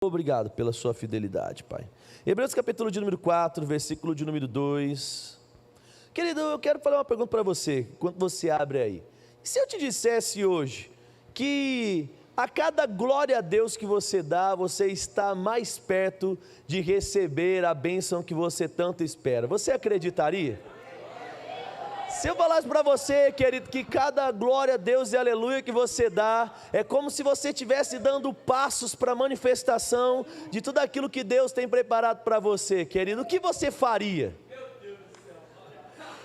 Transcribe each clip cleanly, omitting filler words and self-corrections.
Obrigado pela sua fidelidade, Pai. Hebreus capítulo de número 4, versículo de número 2. Querido, eu quero fazer uma pergunta para você, enquanto você abre aí. E se eu te dissesse hoje que a cada glória a Deus que você dá, você está mais perto de receber a bênção que você tanto espera? Você acreditaria? Se eu falasse para você, querido, que cada glória a Deus e aleluia que você dá, é como se você estivesse dando passos para a manifestação de tudo aquilo que Deus tem preparado para você, querido, o que você faria?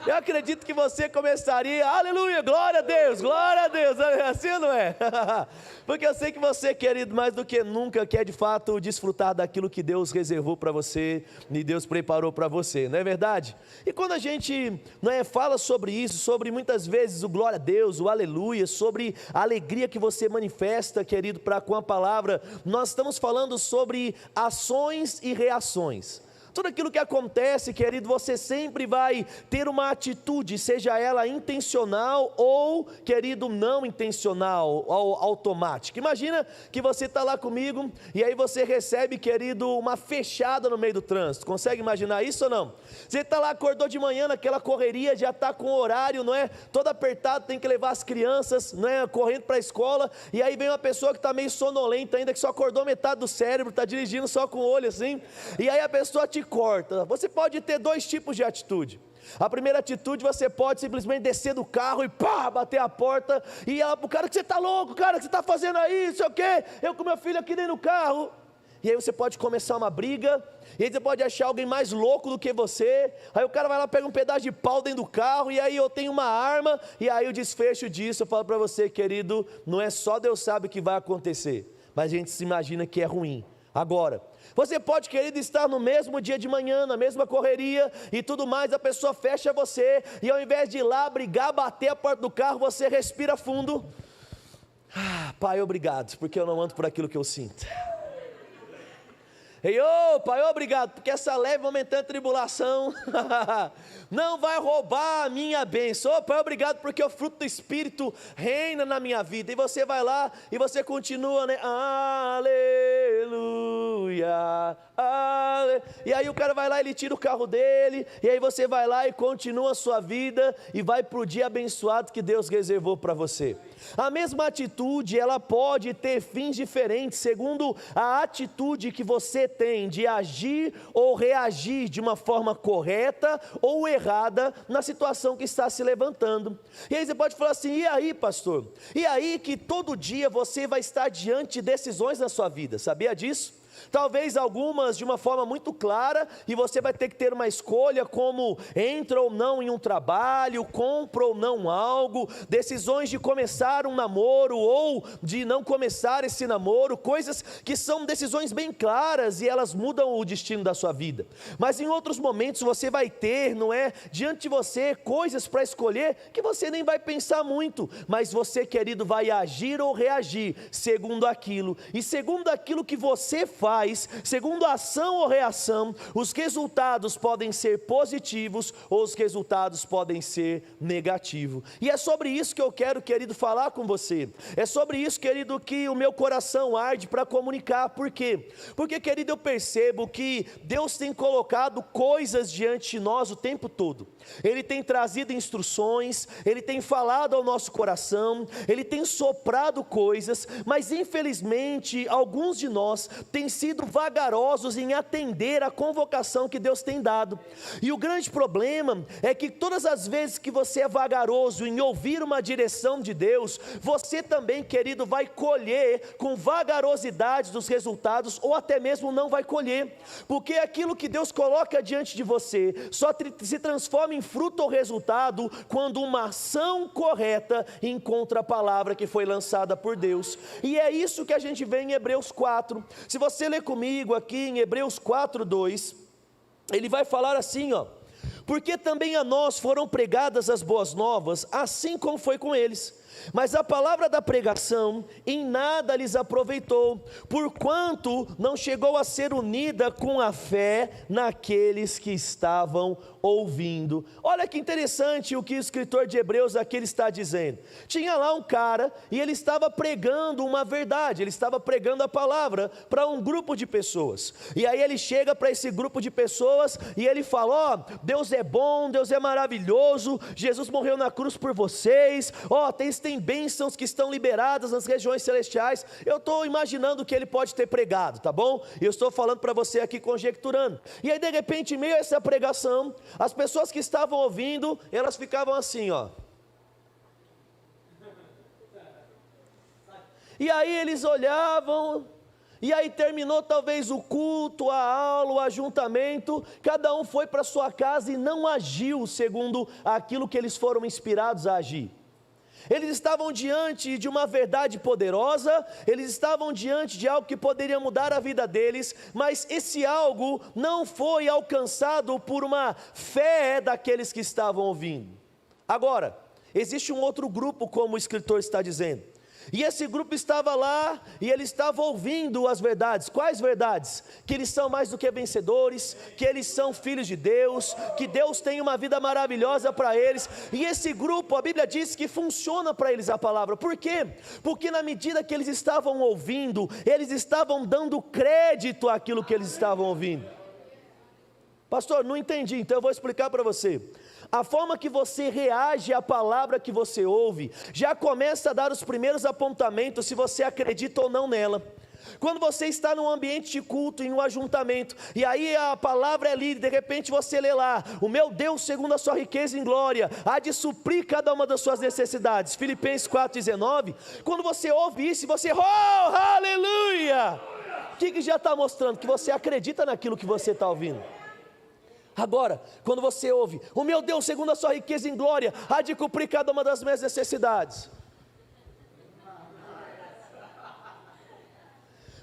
Eu acredito que você começaria, aleluia, glória a Deus, assim ou não é? Porque eu sei que você, querido, mais do que nunca quer de fato desfrutar daquilo que Deus reservou para você e Deus preparou para você, não é verdade? E quando a gente fala sobre isso, sobre muitas vezes o glória a Deus, o aleluia, sobre a alegria que você manifesta, querido, com a palavra, nós estamos falando sobre ações e reações. Tudo aquilo que acontece, querido, você sempre vai ter uma atitude, seja ela intencional ou, querido, não intencional, ou automática. Imagina que você está lá comigo e aí você recebe, querido, uma fechada no meio do trânsito. Consegue imaginar isso ou não? Você está lá, acordou de manhã naquela correria, já está com o horário, não é? Todo apertado, tem que levar as crianças, não é? Correndo para a escola, e aí vem uma pessoa que está meio sonolenta ainda, que só acordou metade do cérebro, está dirigindo só com o olho assim, e aí a pessoa te corta. Você pode ter dois tipos de atitude. A primeira atitude, você pode simplesmente descer do carro e pá, bater a porta e ela pro cara: que você está louco, cara, que você está fazendo aí, não sei o quê, eu com meu filho aqui dentro do carro. E aí você pode começar uma briga, e aí você pode achar alguém mais louco do que você, aí o cara vai lá, pega um pedaço de pau dentro do carro, e aí eu tenho uma arma, e aí o desfecho disso, eu falo para você, querido, não é só Deus sabe o que vai acontecer, mas a gente se imagina que é ruim. Agora, você pode, querido, estar no mesmo dia de manhã, na mesma correria e tudo mais, a pessoa fecha você, e ao invés de ir lá brigar, bater a porta do carro, você respira fundo. Pai, obrigado, porque eu não ando por aquilo que eu sinto. Ei, Pai, obrigado, porque essa leve momentânea tribulação não vai roubar a minha bênção. Pai, obrigado, porque o fruto do Espírito reina na minha vida. E você vai lá e você continua, né? Aleluia, aleluia. E aí o cara vai lá, ele tira o carro dele, e aí você vai lá e continua a sua vida e vai para o dia abençoado que Deus reservou para você. A mesma atitude, ela pode ter fins diferentes, segundo a atitude que você tem de agir ou reagir de uma forma correta ou errada na situação que está se levantando. E aí você pode falar assim: e aí, pastor? E aí que todo dia você vai estar diante de decisões na sua vida, sabia disso? Talvez algumas de uma forma muito clara, e você vai ter que ter uma escolha, como entra ou não em um trabalho, compra ou não algo, decisões de começar um namoro ou de não começar esse namoro, coisas que são decisões bem claras e elas mudam o destino da sua vida. Mas em outros momentos você vai ter, diante de você coisas para escolher que você nem vai pensar muito, mas você, querido, vai agir ou reagir segundo aquilo, e segundo aquilo que você faz, segundo a ação ou reação, os resultados podem ser positivos ou os resultados podem ser negativos. E é sobre isso que eu quero, querido, falar com você. É sobre isso, querido, que o meu coração arde para comunicar. Por quê? Porque, querido, eu percebo que Deus tem colocado coisas diante de nós o tempo todo. Ele tem trazido instruções, Ele tem falado ao nosso coração, Ele tem soprado coisas, mas infelizmente alguns de nós têm sido vagarosos em atender a convocação que Deus tem dado. E o grande problema é que todas as vezes que você é vagaroso em ouvir uma direção de Deus, você também, querido, vai colher com vagarosidade dos resultados, ou até mesmo não vai colher, porque aquilo que Deus coloca diante de você só se transforma em fruto ou resultado quando uma ação correta encontra a palavra que foi lançada por Deus. E é isso que a gente vê em Hebreus 4. Se você ler comigo aqui em Hebreus 4:2, ele vai falar assim, porque também a nós foram pregadas as boas novas, assim como foi com eles. Mas a palavra da pregação em nada lhes aproveitou, porquanto não chegou a ser unida com a fé naqueles que estavam ouvindo. Olha que interessante o que o escritor de Hebreus aqui ele está dizendo. Tinha lá um cara e ele estava pregando uma verdade, ele estava pregando a palavra para um grupo de pessoas. E aí ele chega para esse grupo de pessoas e ele fala: ó, Deus é bom, Deus é maravilhoso, Jesus morreu na cruz por vocês, ó, tem bênçãos que estão liberadas nas regiões celestiais. Eu estou imaginando o que ele pode ter pregado, tá bom? Eu estou falando para você aqui conjecturando. E aí de repente, em meio a essa pregação, as pessoas que estavam ouvindo, elas ficavam assim, ó. E aí eles olhavam, e aí terminou talvez o culto, a aula, o ajuntamento, cada um foi para sua casa e não agiu segundo aquilo que eles foram inspirados a agir. Eles estavam diante de uma verdade poderosa, eles estavam diante de algo que poderia mudar a vida deles, mas esse algo não foi alcançado por uma fé daqueles que estavam ouvindo. Agora, existe um outro grupo, como o escritor está dizendo, e esse grupo estava lá, e ele estava ouvindo as verdades. Quais verdades? Que eles são mais do que vencedores, que eles são filhos de Deus, que Deus tem uma vida maravilhosa para eles. E esse grupo, a Bíblia diz que funciona para eles a palavra. Por quê? Porque na medida que eles estavam ouvindo, eles estavam dando crédito àquilo que eles estavam ouvindo. Pastor, não entendi, então eu vou explicar para você. A forma que você reage à palavra que você ouve, já começa a dar os primeiros apontamentos se você acredita ou não nela. Quando você está num ambiente de culto, em um ajuntamento, e aí a palavra é lida, de repente você lê lá: o meu Deus segundo a sua riqueza em glória, há de suprir cada uma das suas necessidades, Filipenses 4,19, quando você ouve isso, você, oh, aleluia, o que já está mostrando? Que você acredita naquilo que você está ouvindo. Agora, quando você ouve: o meu Deus segundo a sua riqueza em glória, há de cumprir cada uma das minhas necessidades.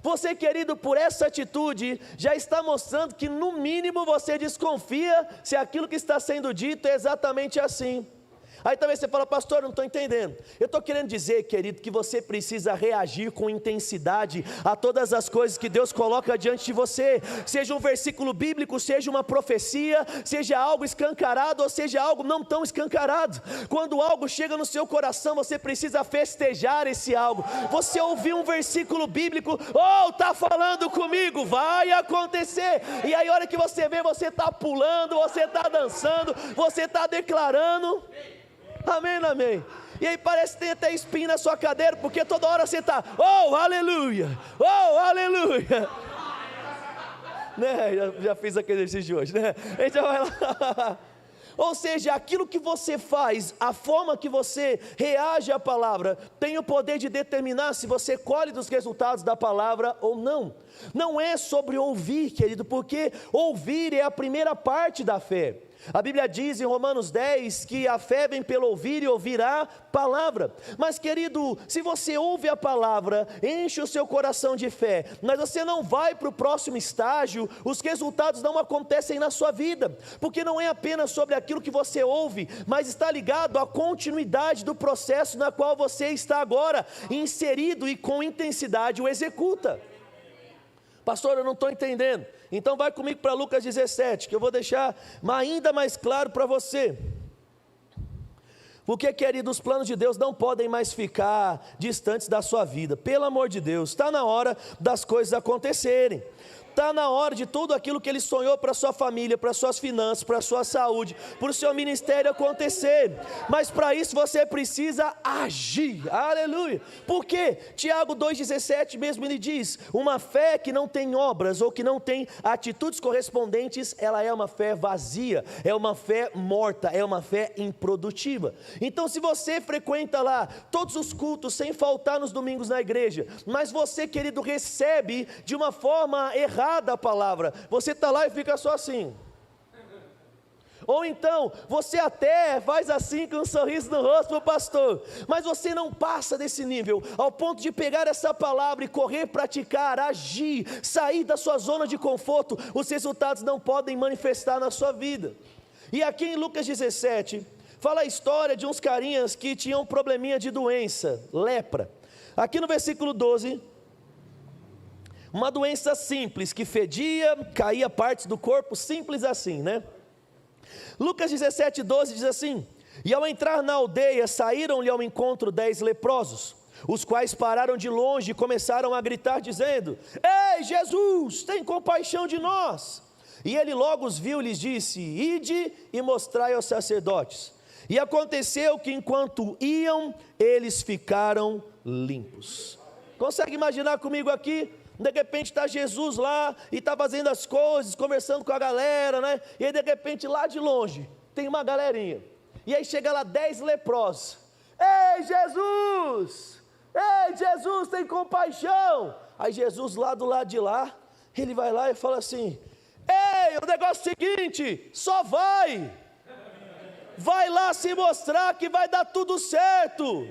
Você, querido, por essa atitude, já está mostrando que no mínimo você desconfia se aquilo que está sendo dito é exatamente assim. Aí talvez você fala: pastor, eu não estou entendendo. Eu estou querendo dizer, querido, que você precisa reagir com intensidade a todas as coisas que Deus coloca diante de você, seja um versículo bíblico, seja uma profecia, seja algo escancarado ou seja algo não tão escancarado. Quando algo chega no seu coração, você precisa festejar esse algo. Você ouviu um versículo bíblico: oh, está falando comigo, vai acontecer. E aí a hora que você vê, você está pulando, você está dançando, você está declarando. Amém, amém. E aí parece que tem até espinho na sua cadeira, porque toda hora você está, oh, aleluia, oh, aleluia. Né? Já fiz aquele exercício de hoje, né? A gente vai lá. Ou seja, aquilo que você faz, a forma que você reage à palavra, tem o poder de determinar se você colhe dos resultados da palavra ou não. Não é sobre ouvir, querido, porque ouvir é a primeira parte da fé. A Bíblia diz em Romanos 10 que a fé vem pelo ouvir e ouvir a palavra. Mas, querido, se você ouve a palavra, enche o seu coração de fé, mas você não vai para o próximo estágio, os resultados não acontecem na sua vida, porque não é apenas sobre aquilo que você ouve, mas está ligado à continuidade do processo na qual você está agora inserido e com intensidade o executa. Pastor, eu não estou entendendo. Então vai comigo para Lucas 17, que eu vou deixar ainda mais claro para você. Porque, querido, os planos de Deus não podem mais ficar distantes da sua vida. Pelo amor de Deus, está na hora das coisas acontecerem. Está na hora de tudo aquilo que Ele sonhou para a sua família, para as suas finanças, para a sua saúde, para o seu ministério acontecer. Mas para isso você precisa agir, aleluia. Por quê? Tiago 2,17 mesmo ele diz: uma fé que não tem obras ou que não tem atitudes correspondentes, ela é uma fé vazia, é uma fé morta, é uma fé improdutiva. Então, se você frequenta lá todos os cultos sem faltar nos domingos na igreja, mas você, querido, recebe de uma forma errada a palavra, você está lá e fica só assim. Ou então, você até faz assim com um sorriso no rosto para o pastor, mas você não passa desse nível, ao ponto de pegar essa palavra e correr, praticar, agir, sair da sua zona de conforto. Os resultados não podem manifestar na sua vida. E aqui em Lucas 17, fala a história de uns carinhas que tinham um probleminha de doença, lepra. Aqui no versículo 12, uma doença simples, que fedia, caía partes do corpo, simples assim, né? Lucas 17, 12 diz assim: e ao entrar na aldeia, saíram-lhe ao encontro 10 leprosos, os quais pararam de longe e começaram a gritar, dizendo: ei, Jesus, tem compaixão de nós. E ele logo os viu e lhes disse: ide e mostrai aos sacerdotes. E aconteceu que enquanto iam, eles ficaram limpos. Consegue imaginar comigo aqui? De repente está Jesus lá e está fazendo as coisas, conversando com a galera, né? E aí de repente lá de longe tem uma galerinha. E aí chega lá 10 leprosos. Ei, Jesus! Ei, Jesus, tem compaixão! Aí Jesus lá do lado de lá, ele vai lá e fala assim: ei, o negócio é o seguinte, só vai lá se mostrar que vai dar tudo certo.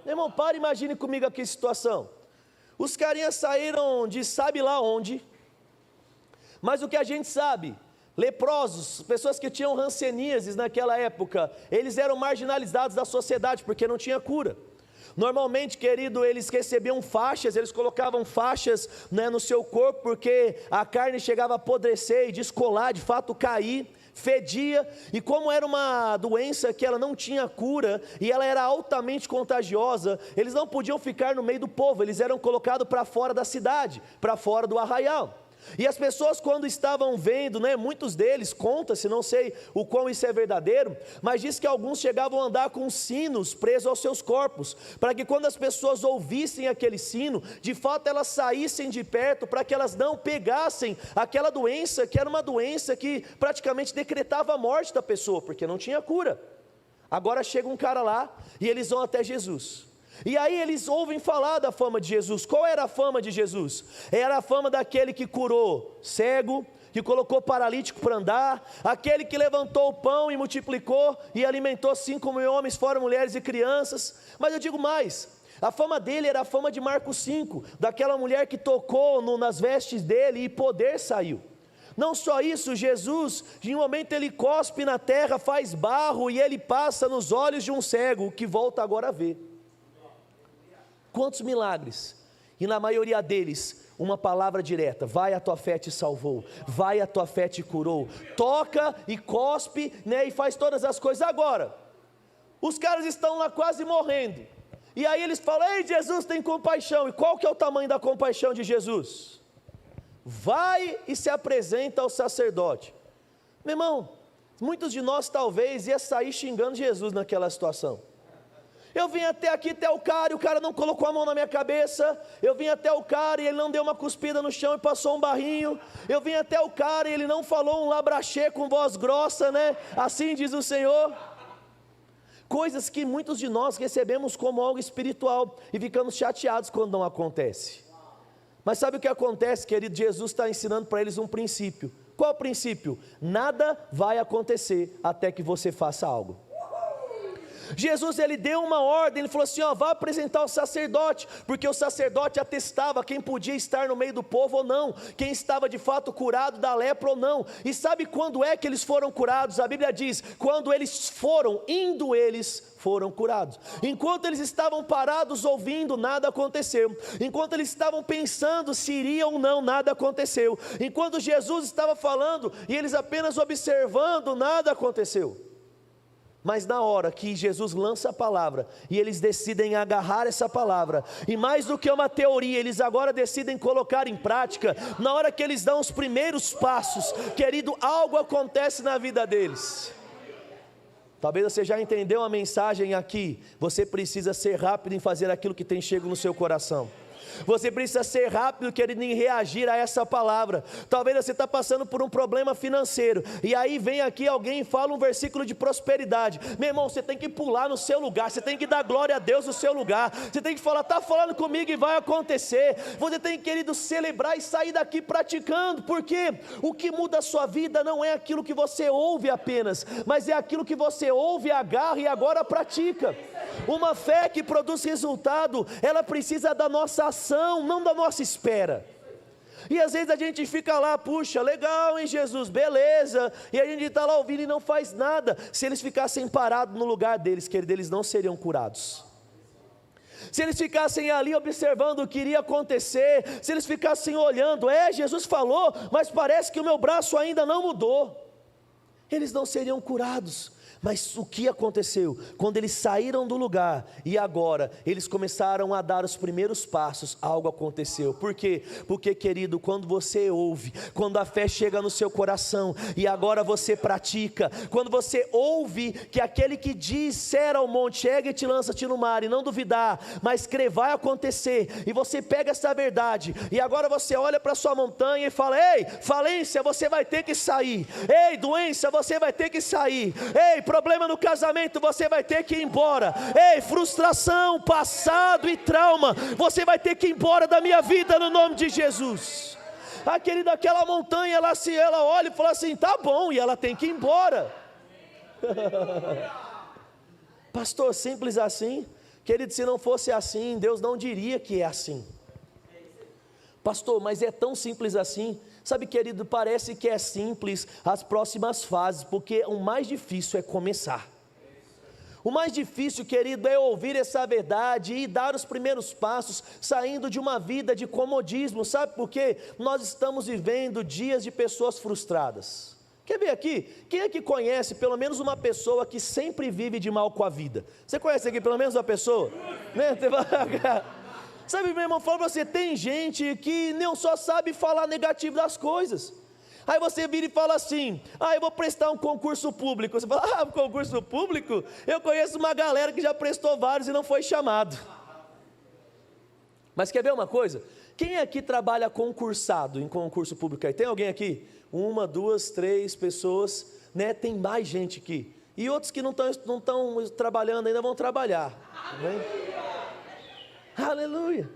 Meu irmão, para, imagine comigo aqui a situação. Os carinhas saíram de sabe lá onde, mas o que a gente sabe, leprosos, pessoas que tinham hanseníases naquela época, eles eram marginalizados da sociedade, porque não tinha cura. Normalmente, querido, eles recebiam faixas, eles colocavam faixas, né, no seu corpo, porque a carne chegava a apodrecer e descolar, de fato cair, fedia, e como era uma doença que ela não tinha cura, e ela era altamente contagiosa, eles não podiam ficar no meio do povo, eles eram colocados para fora da cidade, para fora do arraial. E as pessoas quando estavam vendo, né, muitos deles, conta-se, não sei o quão isso é verdadeiro, mas diz que alguns chegavam a andar com sinos presos aos seus corpos, para que quando as pessoas ouvissem aquele sino, de fato elas saíssem de perto, para que elas não pegassem aquela doença, que era uma doença que praticamente decretava a morte da pessoa, porque não tinha cura. Agora chega um cara lá, e eles vão até Jesus. E aí eles ouvem falar da fama de Jesus. Qual era a fama de Jesus? Era a fama daquele que curou cego, que colocou paralítico para andar, aquele que levantou o pão e multiplicou e alimentou 5.000 homens, fora mulheres e crianças. Mas eu digo mais, a fama dele era a fama de Marcos 5, daquela mulher que tocou nas vestes dele e poder saiu. Não só isso, Jesus, de um momento ele cospe na terra, faz barro e ele passa nos olhos de um cego, que volta agora a ver. Quantos milagres, e na maioria deles, uma palavra direta: vai, a tua fé te salvou, vai, a tua fé te curou, toca e cospe, né, e faz todas as coisas. Agora, os caras estão lá quase morrendo, e aí eles falam: ei, Jesus, tem compaixão. E qual que é o tamanho da compaixão de Jesus? Vai e se apresenta ao sacerdote. Meu irmão, muitos de nós talvez ia sair xingando Jesus naquela situação. Eu vim até aqui, até o cara, e o cara não colocou a mão na minha cabeça. Eu vim até o cara e ele não deu uma cuspida no chão e passou um barrinho. Eu vim até o cara e ele não falou um labrachê com voz grossa, né? Assim diz o Senhor. Coisas que muitos de nós recebemos como algo espiritual e ficamos chateados quando não acontece. Mas sabe o que acontece, querido? Jesus está ensinando para eles um princípio. Qual o princípio? Nada vai acontecer até que você faça algo. Jesus, ele deu uma ordem, ele falou assim: ó, vá apresentar o sacerdote, porque o sacerdote atestava quem podia estar no meio do povo ou não, quem estava de fato curado da lepra ou não. E sabe quando é que eles foram curados? A Bíblia diz: quando eles foram, indo eles foram curados. Enquanto eles estavam parados ouvindo, nada aconteceu. Enquanto eles estavam pensando se iria ou não, nada aconteceu. Enquanto Jesus estava falando e eles apenas observando, nada aconteceu. Mas na hora que Jesus lança a palavra, e eles decidem agarrar essa palavra, e mais do que uma teoria, eles agora decidem colocar em prática, na hora que eles dão os primeiros passos, querido, algo acontece na vida deles. Talvez você já entendeu a mensagem aqui. Você precisa ser rápido em fazer aquilo que tem chego no seu coração. Você precisa ser rápido, querido, em reagir a essa palavra. Talvez você está passando por um problema financeiro, e aí vem aqui alguém e fala um versículo de prosperidade. Meu irmão, você tem que pular no seu lugar, você tem que dar glória a Deus no seu lugar, você tem que falar: está falando comigo e vai acontecer. Você tem, querido, celebrar e sair daqui praticando, porque o que muda a sua vida não é aquilo que você ouve apenas, mas é aquilo que você ouve, agarra e agora pratica. Uma fé que produz resultado, ela precisa da nossa ação, não da nossa espera. E às vezes a gente fica lá, puxa, legal, hein, Jesus, beleza, e a gente está lá ouvindo e não faz nada. Se eles ficassem parados no lugar deles, querido, eles não seriam curados. Se eles ficassem ali observando o que iria acontecer, se eles ficassem olhando, Jesus falou, mas parece que o meu braço ainda não mudou, eles não seriam curados. Mas o que aconteceu? Quando eles saíram do lugar e agora eles começaram a dar os primeiros passos, algo aconteceu. Por quê? Porque, querido, quando você ouve, quando a fé chega no seu coração e agora você pratica, quando você ouve que aquele que dissera ao monte, chega e te lança-te no mar, e não duvidar, mas crer, vai acontecer, e você pega essa verdade, e agora você olha para sua montanha e fala: ei, falência, você vai ter que sair, ei, doença, você vai ter que sair, ei, problema no casamento, você vai ter que ir embora, ei, frustração, passado e trauma, você vai ter que ir embora da minha vida no nome de Jesus. Querida, aquela montanha, ela olha e fala assim, tá bom, e ela tem que ir embora. Pastor, simples assim? Querido, se não fosse assim, Deus não diria que é assim. Pastor, mas é tão simples assim? Sabe, querido, parece que é simples as próximas fases, porque o mais difícil é começar. O mais difícil, querido, é ouvir essa verdade e dar os primeiros passos, saindo de uma vida de comodismo. Sabe por quê? Nós estamos vivendo dias de pessoas frustradas. Quer ver aqui? Quem é que conhece pelo menos uma pessoa que sempre vive de mal com a vida? Você conhece aqui pelo menos uma pessoa? Né? Sabe, meu irmão, fala para você, tem gente que não só sabe falar negativo das coisas. Aí você vira e fala assim, eu vou prestar um concurso público. Você fala, concurso público? Eu conheço uma galera que já prestou vários e não foi chamado. Mas quer ver uma coisa? Quem aqui trabalha concursado em concurso público aí? Tem alguém aqui? 1, 2, 3 pessoas, né? Tem mais gente aqui. E outros que não estão trabalhando ainda vão trabalhar. Né? Aleluia.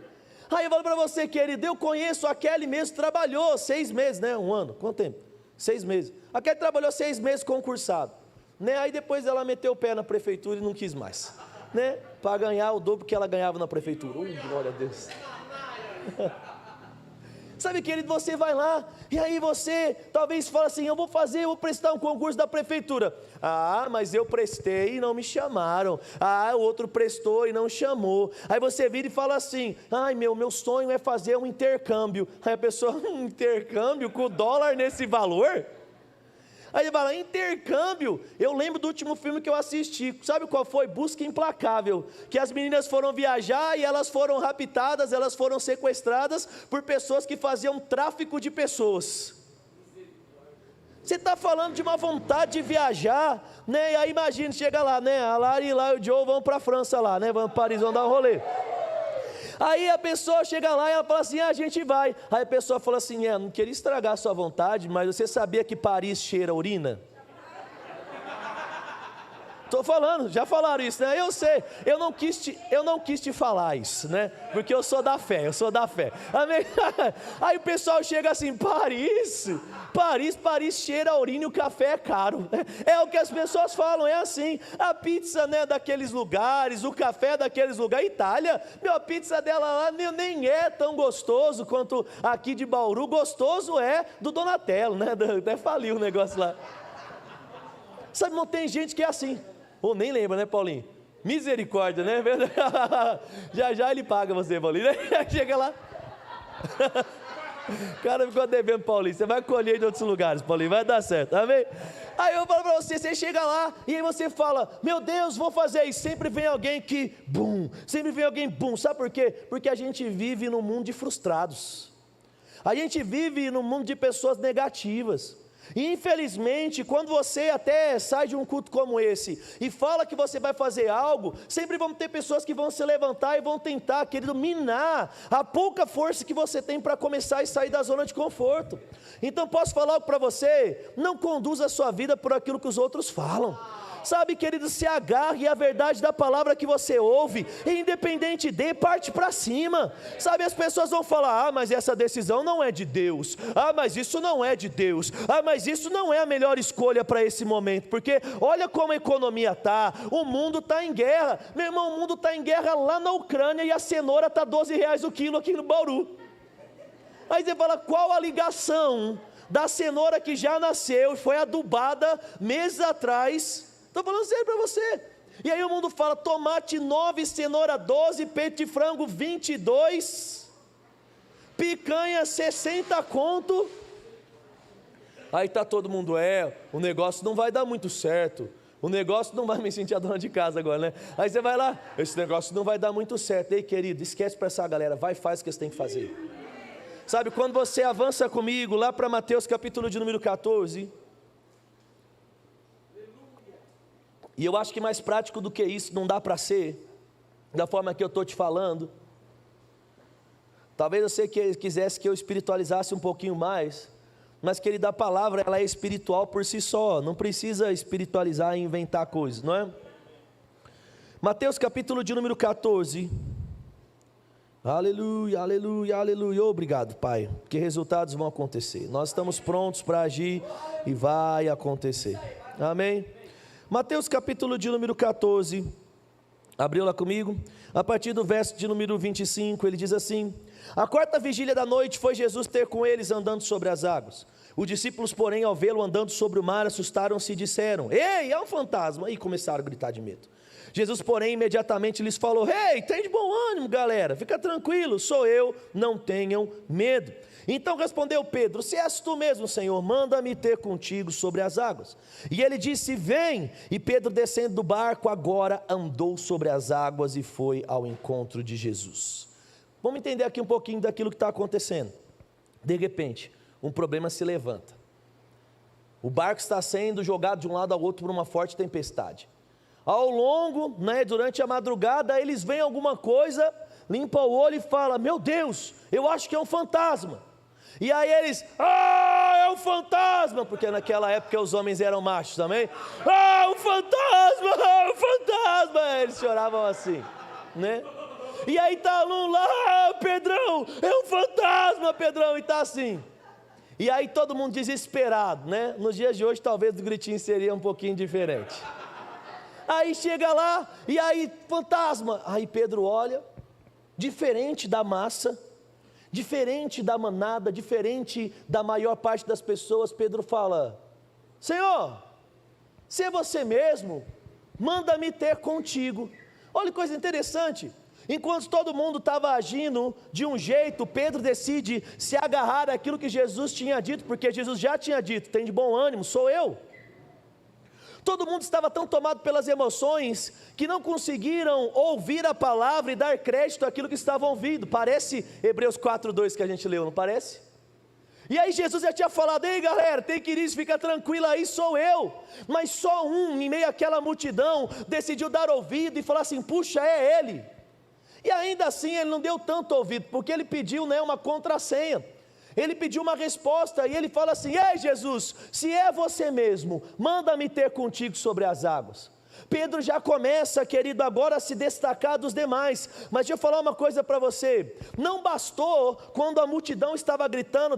Aí eu falo para você, querido, eu conheço a Kelly mesmo, trabalhou 6 meses, né? 1 ano, quanto tempo? 6 meses. A Kelly trabalhou 6 meses concursado, né? Aí depois ela meteu o pé na prefeitura e não quis mais, né? Para ganhar o dobro que ela ganhava na prefeitura. Glória a Deus. Sabe, querido, você vai lá, e aí você talvez fala assim, eu vou prestar um concurso da prefeitura. Mas eu prestei e não me chamaram. O outro prestou e não chamou. Aí você vira e fala assim, meu sonho é fazer um intercâmbio. Aí a pessoa, um intercâmbio com dólar nesse valor? Aí ele fala, intercâmbio, eu lembro do último filme que eu assisti, sabe qual foi? Busca Implacável, que as meninas foram viajar e elas foram raptadas, elas foram sequestradas por pessoas que faziam tráfico de pessoas. Você está falando de uma vontade de viajar, né? E aí imagina, chega lá, né? A Lara e lá e o Joe vão para a França lá, né? Vão para Paris, vão dar um rolê. Aí a pessoa chega lá e ela fala assim, a gente vai. Aí a pessoa fala assim, não queria estragar a sua vontade, mas você sabia que Paris cheira urina? Estou falando, já falaram isso, né? Eu sei, eu não quis te falar isso, né? Porque eu sou da fé, amém? Aí o pessoal chega assim, Paris cheira a urina e o café é caro. É o que as pessoas falam, é assim. A pizza, né, daqueles lugares, o café daqueles lugares, Itália, a pizza dela lá nem é tão gostoso quanto aqui de Bauru. Gostoso é do Donatello, né? Até faliu o negócio lá. Sabe, não tem gente que é assim. Nem lembra, né, Paulinho? Misericórdia, né? Já ele paga você, Paulinho. Chega lá. O cara ficou devendo, Paulinho. Você vai colher de outros lugares, Paulinho. Vai dar certo, amém? Aí eu falo para você, você chega lá e aí você fala, meu Deus, vou fazer isso. Sempre vem alguém que, sempre vem alguém, Sabe por quê? Porque a gente vive num mundo de frustrados. A gente vive num mundo de pessoas negativas. E infelizmente, quando você até sai de um culto como esse e fala que você vai fazer algo, sempre vão ter pessoas que vão se levantar e vão tentar, querido, minar a pouca força que você tem para começar e sair da zona de conforto. Então posso falar algo para você? Não conduza a sua vida por aquilo que os outros falam. Sabe, querido, se agarre à verdade da palavra que você ouve, e independente de, parte para cima. Sabe, as pessoas vão falar, mas essa decisão não é de Deus, mas isso não é de Deus, mas isso não é a melhor escolha para esse momento, porque olha como a economia está, o mundo está em guerra, meu irmão, o mundo está em guerra lá na Ucrânia, e a cenoura está R$12 o quilo aqui no Bauru. Aí você fala, qual a ligação da cenoura que já nasceu e foi adubada meses atrás? Estou falando sério para você. E aí o mundo fala, tomate 9, cenoura 12, peito de frango 22, picanha 60 conto. Aí está todo mundo, o negócio não vai dar muito certo. O negócio não vai me sentir a dona de casa agora, né? Aí você vai lá, esse negócio não vai dar muito certo. Ei, querido, esquece para essa galera, vai, faz o que você tem que fazer. Sabe, quando você avança comigo lá para Mateus capítulo de número 14, e eu acho que mais prático do que isso não dá para ser, da forma que eu estou te falando. Talvez você quisesse que eu espiritualizasse um pouquinho mais, mas querida, a palavra ela é espiritual por si só, não precisa espiritualizar e inventar coisas, não é? Mateus capítulo de número 14, aleluia, aleluia, aleluia, obrigado Pai, que resultados vão acontecer, nós estamos prontos para agir e vai acontecer, amém? Mateus capítulo de número 14, abriu lá comigo, a partir do verso de número 25, ele diz assim: a quarta vigília da noite foi Jesus ter com eles andando sobre as águas. Os discípulos, porém, ao vê-lo andando sobre o mar, assustaram-se e disseram: ei, é um fantasma! E começaram a gritar de medo. Jesus, porém, imediatamente lhes falou: ei, tem de bom ânimo, galera, fica tranquilo, sou eu, não tenham medo. Então respondeu Pedro: se és tu mesmo, Senhor, manda-me ter contigo sobre as águas. E ele disse: vem. E Pedro, descendo do barco, agora andou sobre as águas e foi ao encontro de Jesus. Vamos entender aqui um pouquinho daquilo que está acontecendo. De repente, um problema se levanta. O barco está sendo jogado de um lado ao outro por uma forte tempestade. Ao longo, durante a madrugada, eles veem alguma coisa, limpam o olho e falam: meu Deus, eu acho que é um fantasma. E aí eles, é um fantasma, porque naquela época os homens eram machos também. Um fantasma, um fantasma. Eles choravam assim, né? E aí está um lá, Pedrão, é um fantasma, Pedrão, e está assim. E aí todo mundo desesperado, né? Nos dias de hoje talvez o gritinho seria um pouquinho diferente. Aí chega lá, e aí fantasma. Aí Pedro olha, diferente da massa, diferente da manada, diferente da maior parte das pessoas, Pedro fala: Senhor, se é você mesmo, manda-me ter contigo. Olha que coisa interessante. Enquanto todo mundo estava agindo de um jeito, Pedro decide se agarrar àquilo que Jesus tinha dito, porque Jesus já tinha dito: tem de bom ânimo, sou eu. Todo mundo estava tão tomado pelas emoções que não conseguiram ouvir a palavra e dar crédito àquilo que estavam ouvindo. Parece Hebreus 4:2 que a gente leu, não parece? E aí Jesus já tinha falado: ei galera, tem que ir, fica tranquilo aí, sou eu. Mas só um, em meio àquela multidão, decidiu dar ouvido e falar assim: puxa, é ele. E ainda assim ele não deu tanto ouvido, porque ele pediu uma contrassenha. Ele pediu uma resposta e ele fala assim: ei Jesus, se é você mesmo, manda-me ter contigo sobre as águas. Pedro já começa, querido, agora a se destacar dos demais. Mas deixa eu falar uma coisa para você: não bastou quando a multidão estava gritando,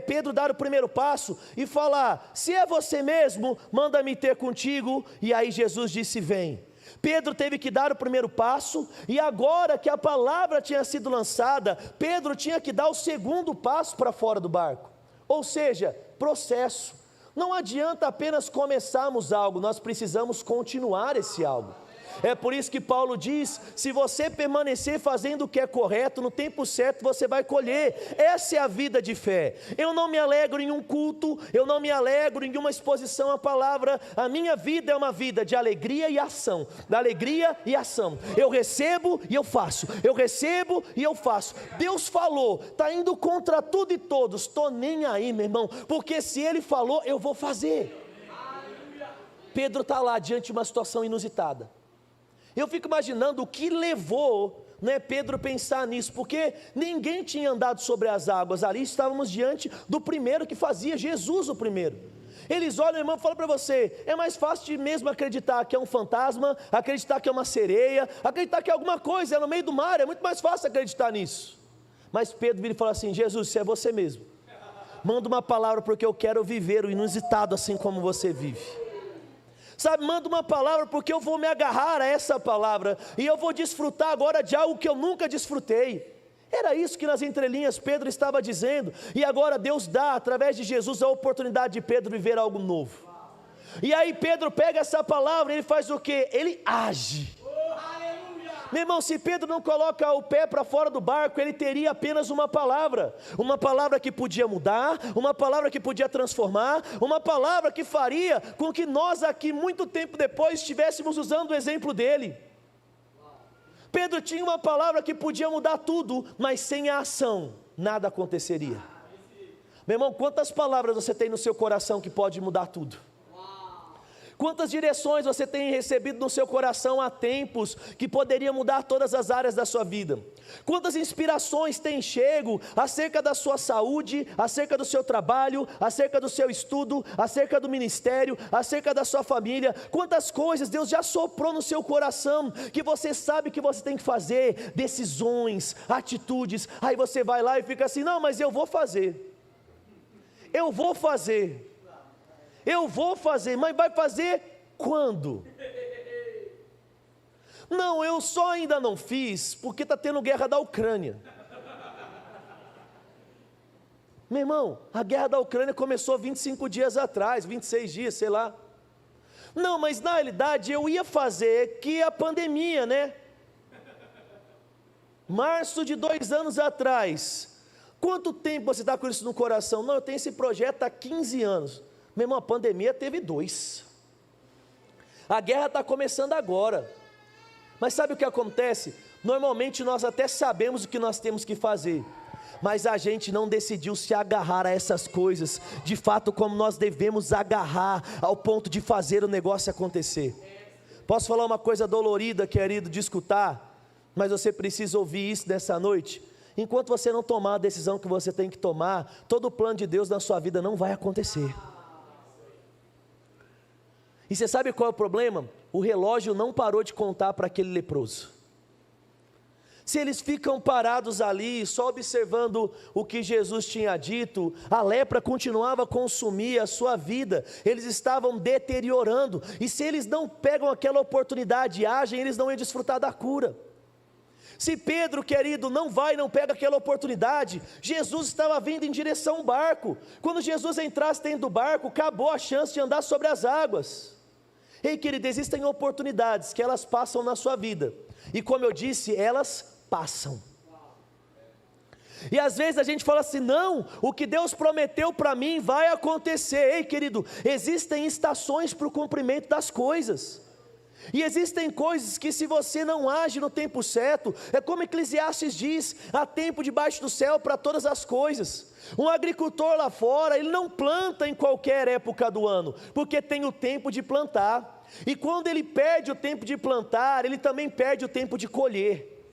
Pedro dar o primeiro passo e falar: se é você mesmo, manda-me ter contigo. E aí Jesus disse: vem. Pedro teve que dar o primeiro passo, e agora que a palavra tinha sido lançada, Pedro tinha que dar o segundo passo para fora do barco. Ou seja, processo. Não adianta apenas começarmos algo, nós precisamos continuar esse algo. É por isso que Paulo diz: se você permanecer fazendo o que é correto, no tempo certo você vai colher. Essa é a vida de fé. Eu não me alegro em um culto, eu não me alegro em uma exposição à palavra. A minha vida é uma vida de alegria e ação, da alegria e ação. Eu recebo e eu faço, eu recebo e eu faço. Deus falou, está indo contra tudo e todos, estou nem aí, meu irmão, porque se Ele falou, eu vou fazer. Pedro está lá diante de uma situação inusitada. Eu fico imaginando o que levou Pedro pensar nisso, porque ninguém tinha andado sobre as águas, ali estávamos diante do primeiro que fazia, Jesus o primeiro. Eles olham, irmão, falam para você: é mais fácil mesmo acreditar que é um fantasma, acreditar que é uma sereia, acreditar que é alguma coisa, é no meio do mar, é muito mais fácil acreditar nisso. Mas Pedro vira e fala assim: Jesus, se é você mesmo, manda uma palavra, porque eu quero viver o inusitado assim como você vive. Sabe, manda uma palavra, porque eu vou me agarrar a essa palavra, e eu vou desfrutar agora de algo que eu nunca desfrutei. Era isso que nas entrelinhas Pedro estava dizendo, e agora Deus dá, através de Jesus, a oportunidade de Pedro viver algo novo. E aí Pedro pega essa palavra, ele faz o quê? Ele age. Meu irmão, se Pedro não coloca o pé para fora do barco, ele teria apenas uma palavra que podia mudar, uma palavra que podia transformar, uma palavra que faria com que nós aqui, muito tempo depois, estivéssemos usando o exemplo dele. Pedro tinha uma palavra que podia mudar tudo, mas sem a ação, nada aconteceria. Meu irmão, quantas palavras você tem no seu coração que pode mudar tudo? Quantas direções você tem recebido no seu coração há tempos, que poderia mudar todas as áreas da sua vida? Quantas inspirações tem chego acerca da sua saúde, acerca do seu trabalho, acerca do seu estudo, acerca do ministério, acerca da sua família? Quantas coisas Deus já soprou no seu coração, que você sabe que você tem que fazer, decisões, atitudes, aí você vai lá e fica assim, não, mas eu vou fazer, mas vai fazer quando? Não, eu só ainda não fiz, porque está tendo guerra da Ucrânia. Meu irmão, a guerra da Ucrânia começou 25 dias atrás, 26 dias, sei lá. Não, mas na realidade eu ia fazer que a pandemia, né? Março de 2 anos atrás. Quanto tempo você está com isso no coração? Não, eu tenho esse projeto há 15 anos. Meu irmão, a pandemia teve 2. A guerra está começando agora. Mas sabe o que acontece? Normalmente nós até sabemos o que nós temos que fazer, mas a gente não decidiu se agarrar a essas coisas, de fato como nós devemos agarrar, ao ponto de fazer o negócio acontecer. Posso falar uma coisa dolorida, querido, de escutar, mas você precisa ouvir isso nessa noite. Enquanto você não tomar a decisão que você tem que tomar, todo o plano de Deus na sua vida não vai acontecer. E você sabe qual é o problema? O relógio não parou de contar para aquele leproso. Se eles ficam parados ali, só observando o que Jesus tinha dito, a lepra continuava a consumir a sua vida, eles estavam deteriorando, e se eles não pegam aquela oportunidade e agem, eles não iam desfrutar da cura. Se Pedro, querido, não pega aquela oportunidade, Jesus estava vindo em direção ao barco, quando Jesus entrasse dentro do barco, acabou a chance de andar sobre as águas. Ei, querido, existem oportunidades que elas passam na sua vida, e como eu disse, elas passam. E às vezes a gente fala assim, não, o que Deus prometeu para mim vai acontecer. Ei, querido, existem estações para o cumprimento das coisas, e existem coisas que se você não age no tempo certo, é como Eclesiastes diz, há tempo debaixo do céu para todas as coisas. Um agricultor lá fora, ele não planta em qualquer época do ano, porque tem o tempo de plantar, e quando ele perde o tempo de plantar, ele também perde o tempo de colher,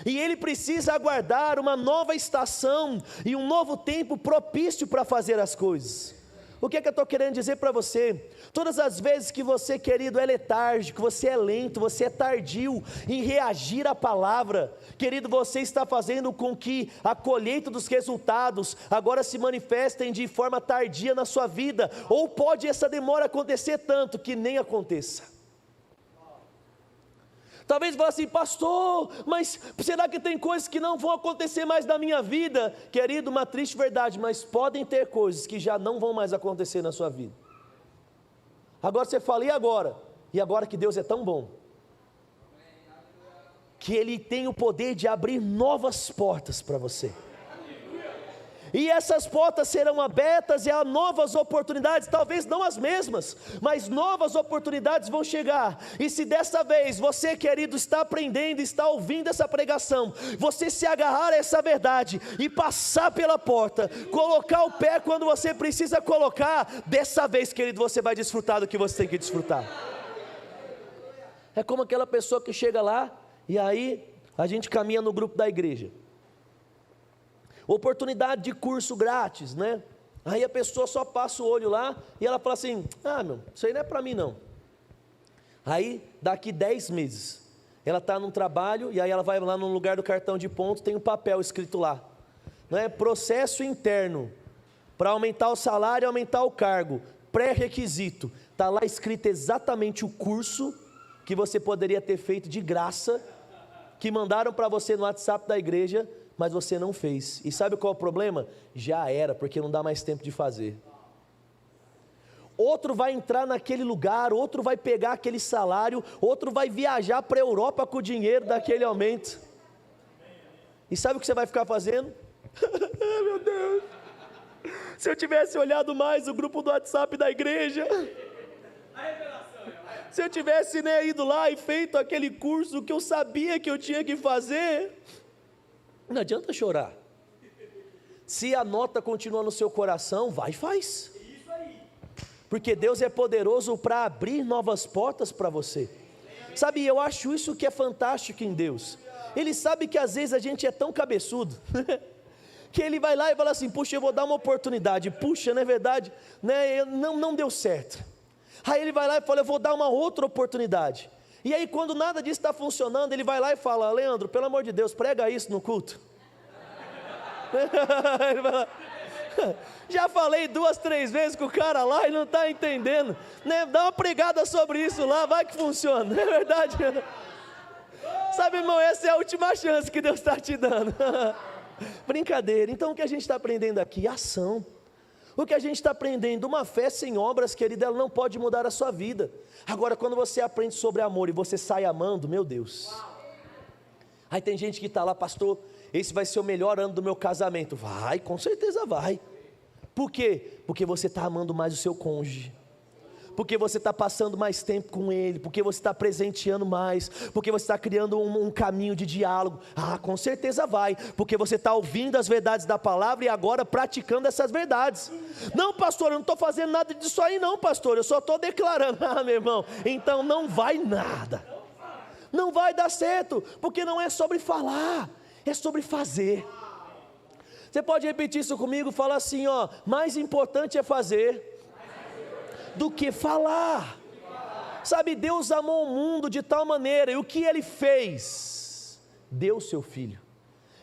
e ele precisa aguardar uma nova estação, e um novo tempo propício para fazer as coisas. O que é que eu estou querendo dizer para você? Todas as vezes que você, querido, é letárgico, você é lento, você é tardio em reagir à palavra, querido, você está fazendo com que a colheita dos resultados agora se manifestem de forma tardia na sua vida, ou pode essa demora acontecer tanto que nem aconteça. Talvez você fale assim, pastor, mas será que tem coisas que não vão acontecer mais na minha vida? Querido, uma triste verdade, mas podem ter coisas que já não vão mais acontecer na sua vida. Agora você fala, e agora? E agora que Deus é tão bom, que Ele tem o poder de abrir novas portas para você. E essas portas serão abertas e há novas oportunidades, talvez não as mesmas, mas novas oportunidades vão chegar. E se dessa vez você, querido, está aprendendo, está ouvindo essa pregação, você se agarrar a essa verdade e passar pela porta, colocar o pé quando você precisa colocar, dessa vez, querido, você vai desfrutar do que você tem que desfrutar. É como aquela pessoa que chega lá e aí a gente caminha no grupo da igreja. Oportunidade de curso grátis, né? Aí a pessoa só passa o olho lá e ela fala assim, isso aí não é para mim não. Aí daqui 10 meses, ela está num trabalho e aí ela vai lá no lugar do cartão de ponto, tem um papel escrito lá, não é? Processo interno, para aumentar o salário e aumentar o cargo, pré-requisito, está lá escrito exatamente o curso que você poderia ter feito de graça, que mandaram para você no WhatsApp da igreja, mas você não fez. E sabe qual é o problema? Já era, porque não dá mais tempo de fazer. Outro vai entrar naquele lugar, outro vai pegar aquele salário, outro vai viajar para a Europa com o dinheiro daquele aumento. E sabe o que você vai ficar fazendo? Meu Deus, se eu tivesse olhado mais o grupo do WhatsApp da igreja, se eu tivesse ido lá e feito aquele curso que eu sabia que eu tinha que fazer, não adianta chorar. Se a nota continua no seu coração, vai e faz. Porque Deus é poderoso para abrir novas portas para você. Sabe, eu acho isso que é fantástico em Deus. Ele sabe que às vezes a gente é tão cabeçudo, que Ele vai lá e fala assim, puxa, eu vou dar uma oportunidade. Puxa, não é verdade? Né? Não deu certo. Aí Ele vai lá e fala, eu vou dar uma outra oportunidade. E aí quando nada disso está funcionando, Ele vai lá e fala, Leandro, pelo amor de Deus, prega isso no culto. Ele vai lá, já falei 2, 3 vezes com o cara lá e não está entendendo, né? Dá uma pregada sobre isso lá, vai que funciona, não é verdade? Sabe, irmão, essa é a última chance que Deus está te dando. Brincadeira. Então o que a gente está aprendendo aqui? Ação. O que a gente está aprendendo? Uma fé sem obras, querida, ela não pode mudar a sua vida. Agora, quando você aprende sobre amor e você sai amando, meu Deus. Aí tem gente que está lá, pastor, esse vai ser o melhor ano do meu casamento. Vai, com certeza vai. Por quê? Porque você está amando mais o seu cônjuge, porque você está passando mais tempo com ele, porque você está presenteando mais, porque você está criando um caminho de diálogo. Ah, com certeza vai, porque você está ouvindo as verdades da palavra e agora praticando essas verdades. Não, pastor, eu não estou fazendo nada disso aí não, pastor, eu só estou declarando. Ah, meu irmão, então não vai nada, não vai dar certo, porque não é sobre falar, é sobre fazer. Você pode repetir isso comigo? Fala assim, ó, mais importante é fazer do que falar. Sabe, Deus amou o mundo de tal maneira, e o que Ele fez? Deu o seu Filho.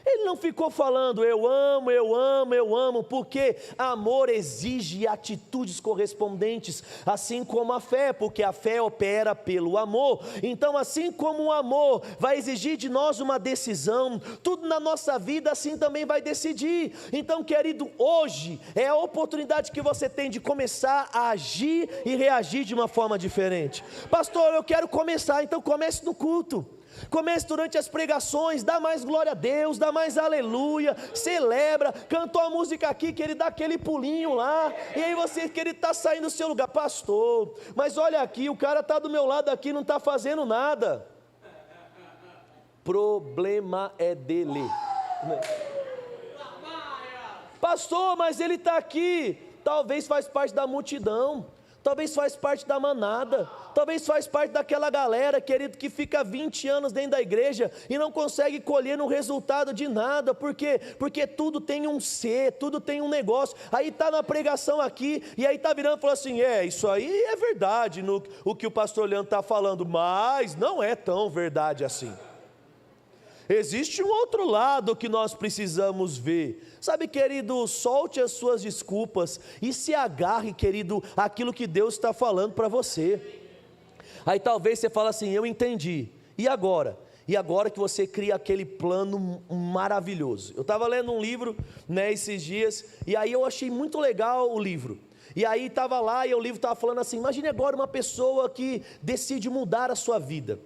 Ele não ficou falando, eu amo, eu amo, eu amo, porque amor exige atitudes correspondentes, assim como a fé, porque a fé opera pelo amor. Então, assim como o amor vai exigir de nós uma decisão, tudo na nossa vida assim também vai decidir. Então, querido, hoje é a oportunidade que você tem de começar a agir e reagir de uma forma diferente. Pastor, eu quero começar, então comece no culto. Comece durante as pregações, dá mais glória a Deus, dá mais aleluia, celebra, cantou a música aqui, que ele dá aquele pulinho lá, e aí você, que ele está saindo do seu lugar, pastor, mas olha aqui, o cara está do meu lado aqui, não está fazendo nada. Problema é dele. Pastor, mas ele está aqui, talvez faz parte da multidão, talvez faz parte da manada, talvez faz parte daquela galera, querido, que fica 20 anos dentro da igreja e não consegue colher no resultado de nada. Por quê? Porque tudo tem um ser, tudo tem um negócio. Aí está na pregação aqui, e aí está virando e falando assim, isso aí é verdade, o que o pastor Leandro está falando, mas não é tão verdade assim. Existe um outro lado que nós precisamos ver. Sabe, querido, solte as suas desculpas e se agarre, querido, àquilo que Deus está falando para você. Aí talvez você fale assim, eu entendi, e agora? E agora que você cria aquele plano maravilhoso. Eu estava lendo um livro, esses dias, e aí eu achei muito legal o livro. E aí estava lá, e o livro estava falando assim, imagine agora uma pessoa que decide mudar a sua vida.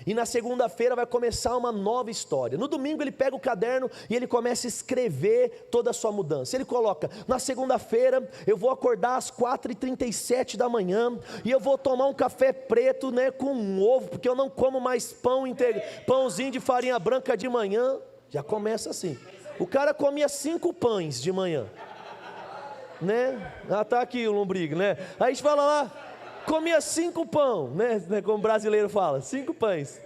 E na segunda-feira vai começar uma nova história. No domingo ele pega o caderno e ele começa a escrever toda a sua mudança. Ele coloca, na segunda-feira eu vou acordar às 4h37 da manhã e eu vou tomar um café preto, com um ovo, porque eu não como mais pãozinho de farinha branca de manhã. Já começa assim. O cara comia 5 pães de manhã, Ah, tá aqui o lombrigo, Aí a gente fala lá, comia 5 pão, como o brasileiro fala, 5 pães.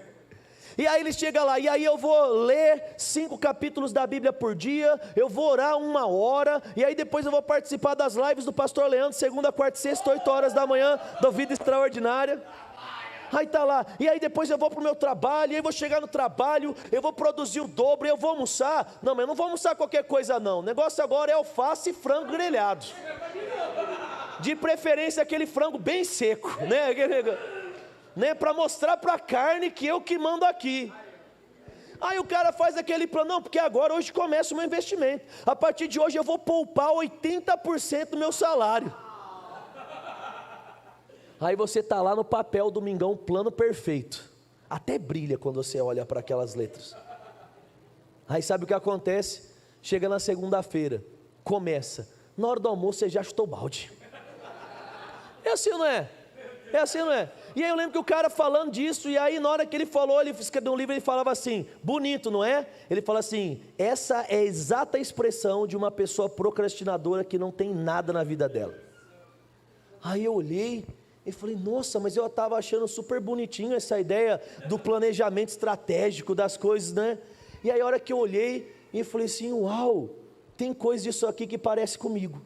E aí ele chega lá, e aí eu vou ler 5 capítulos da Bíblia por dia, eu vou orar 1 hora, e aí depois eu vou participar das lives do pastor Leandro, segunda, quarta e sexta, 8 horas da manhã, do Vida Extraordinária. Aí tá lá, e aí depois eu vou para o meu trabalho, e aí vou chegar no trabalho, eu vou produzir o dobro, eu vou almoçar. Não, mas eu não vou almoçar qualquer coisa não, o negócio agora é alface e frango grelhado. De preferência aquele frango bem seco, para mostrar para a carne que eu que mando aqui. Aí o cara faz aquele plano, não, porque agora, hoje começa o meu investimento, a partir de hoje eu vou poupar 80% do meu salário. Aí você está lá no papel, domingão, plano perfeito, até brilha quando você olha para aquelas letras. Aí sabe o que acontece? Chega na segunda-feira, começa, na hora do almoço você já chutou balde. É assim ou não é? É assim ou não é? E aí eu lembro que o cara falando disso, e aí na hora que ele falou, ele escreveu um livro, ele falava assim, bonito, não é? Ele fala assim, essa é a exata expressão de uma pessoa procrastinadora que não tem nada na vida dela. Aí eu olhei e falei, nossa, mas eu estava achando super bonitinho essa ideia do planejamento estratégico das coisas, né? E aí a hora que eu olhei, e falei assim, uau, tem coisa disso aqui que parece comigo.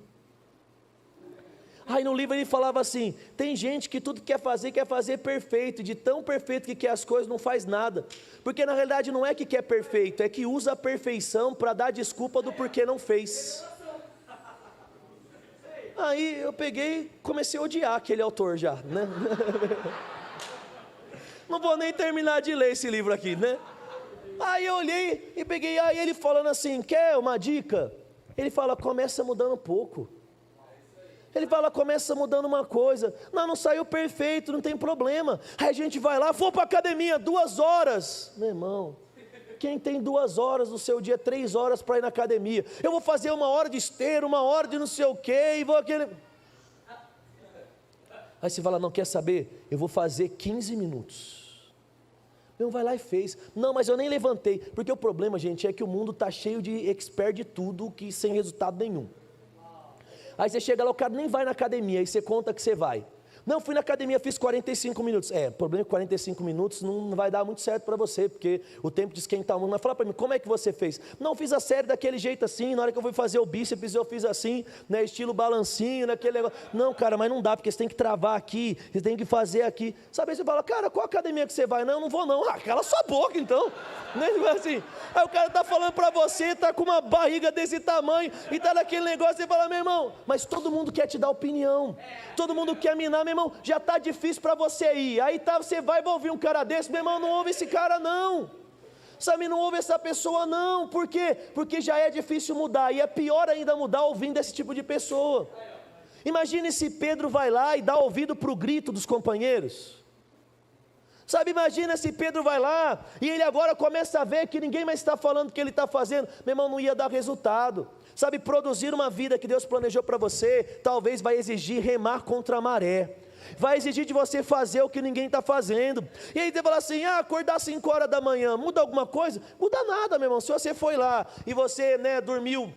Aí no livro ele falava assim, tem gente que tudo quer fazer perfeito, de tão perfeito que quer as coisas, não faz nada, porque na realidade não é que quer perfeito, é que usa a perfeição para dar desculpa do porquê não fez. Aí eu peguei, comecei a odiar aquele autor já, né? Não vou nem terminar de ler esse livro aqui, né? Aí eu olhei e peguei, aí ele falando assim, quer uma dica? Ele fala, começa mudando um pouco. Ele fala, começa mudando uma coisa, não saiu perfeito, não tem problema, aí a gente vai lá, vou para a academia, 2 horas, meu irmão, quem tem 2 horas no seu dia, 3 horas para ir na academia, eu vou fazer 1 hora de esteira, 1 hora de não sei o que, e vou aquele, aí você fala, não quer saber, eu vou fazer 15 minutos, não, vai lá e fez, não, mas eu nem levantei, porque o problema, gente, é que o mundo está cheio de expert de tudo, que sem resultado nenhum. Aí você chega lá, o cara nem vai na academia, aí você conta que você vai. Não, fui na academia, fiz 45 minutos. O problema é que 45 minutos não vai dar muito certo para você, porque o tempo de esquentar o mundo. Mas fala para mim, como é que você fez? Não, fiz a série daquele jeito assim, na hora que eu fui fazer o bíceps, eu fiz assim, né, estilo balancinho, naquele negócio. Não, cara, mas não dá, porque você tem que travar aqui, você tem que fazer aqui. Sabe, aí você fala, cara, qual academia que você vai? Não, não vou não. Ah, cala sua boca então. Né? Assim, aí o cara tá falando para você, tá com uma barriga desse tamanho, e tá naquele negócio, você fala, meu irmão, mas todo mundo quer te dar opinião, todo mundo quer minar, meu irmão, já está difícil para você ir, aí tá, você vai ouvir um cara desse, meu irmão, não ouve esse cara não, sabe, não ouve essa pessoa não, por quê? Porque já é difícil mudar, e é pior ainda mudar ouvindo esse tipo de pessoa. Imagine se Pedro vai lá e dá ouvido para o grito dos companheiros, sabe, imagina se Pedro vai lá, e ele agora começa a ver que ninguém mais está falando o que ele está fazendo, meu irmão, não ia dar resultado. Sabe, produzir uma vida que Deus planejou para você, talvez vai exigir remar contra a maré, vai exigir de você fazer o que ninguém está fazendo, e aí você fala assim, acordar às 5 horas da manhã, muda alguma coisa? Muda nada, meu irmão, se você foi lá, e você, né, dormiu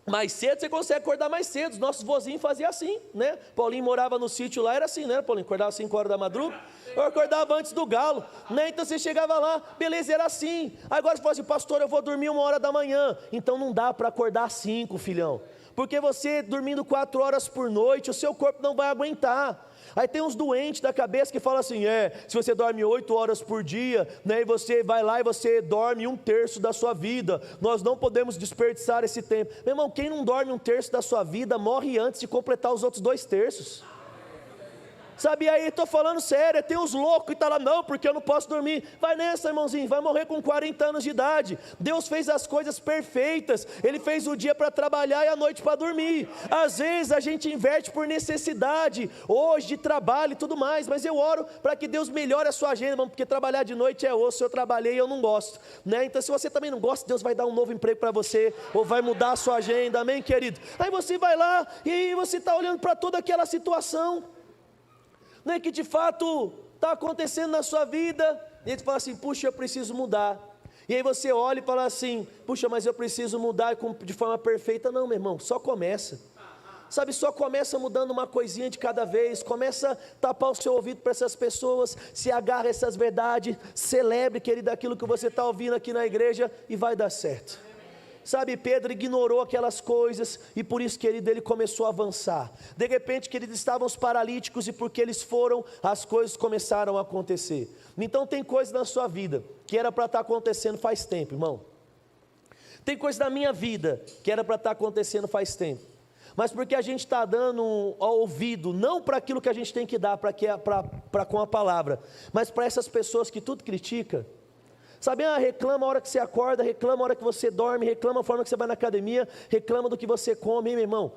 mais cedo, você consegue acordar mais cedo, os nossos vozinhos faziam assim, né, Paulinho morava no sítio lá, era assim, né, Paulinho, acordava às 5 horas da madruga, eu acordava antes do galo, né, então você chegava lá, beleza, era assim, agora você fala assim, pastor, eu vou dormir 1 hora da manhã, então não dá para acordar às 5, filhão, porque você dormindo 4 horas por noite, o seu corpo não vai aguentar. Aí tem uns doentes da cabeça que falam assim, se você dorme 8 horas por dia, né, e você vai lá e você dorme 1/3 da sua vida, nós não podemos desperdiçar esse tempo. Meu irmão, quem não dorme 1/3 da sua vida, morre antes de completar os outros 2/3. Sabe, aí estou falando sério, tem uns loucos que estão lá, não, porque eu não posso dormir, vai nessa, irmãozinho, vai morrer com 40 anos de idade, Deus fez as coisas perfeitas, Ele fez o dia para trabalhar e a noite para dormir, às vezes a gente inverte por necessidade, hoje de trabalho e tudo mais, mas eu oro para que Deus melhore a sua agenda, irmão, porque trabalhar de noite é osso, eu trabalhei e eu não gosto, né? Então se você também não gosta, Deus vai dar um novo emprego para você, ou vai mudar a sua agenda, amém, querido? Aí você vai lá, e aí você está olhando para toda aquela situação, né, que de fato está acontecendo na sua vida, e a gente fala assim, puxa, eu preciso mudar, e aí você olha e fala assim, puxa, mas eu preciso mudar de forma perfeita, não, meu irmão, só começa, sabe, só começa mudando uma coisinha de cada vez, começa a tapar o seu ouvido para essas pessoas, se agarra a essas verdades, celebre, querido, aquilo que você está ouvindo aqui na igreja, e vai dar certo. Sabe, Pedro ignorou aquelas coisas, e por isso, querido, ele começou a avançar. De repente, querido, estavam os paralíticos, e porque eles foram, as coisas começaram a acontecer. Então tem coisas na sua vida, que era para estar acontecendo faz tempo, irmão. Tem coisa na minha vida, que era para estar acontecendo faz tempo, mas porque a gente está dando ouvido, não para aquilo que a gente tem que dar, para com a palavra, mas para essas pessoas que tudo critica. Sabe, reclama a hora que você acorda, reclama a hora que você dorme, reclama a forma que você vai na academia, reclama do que você come, hein, meu irmão?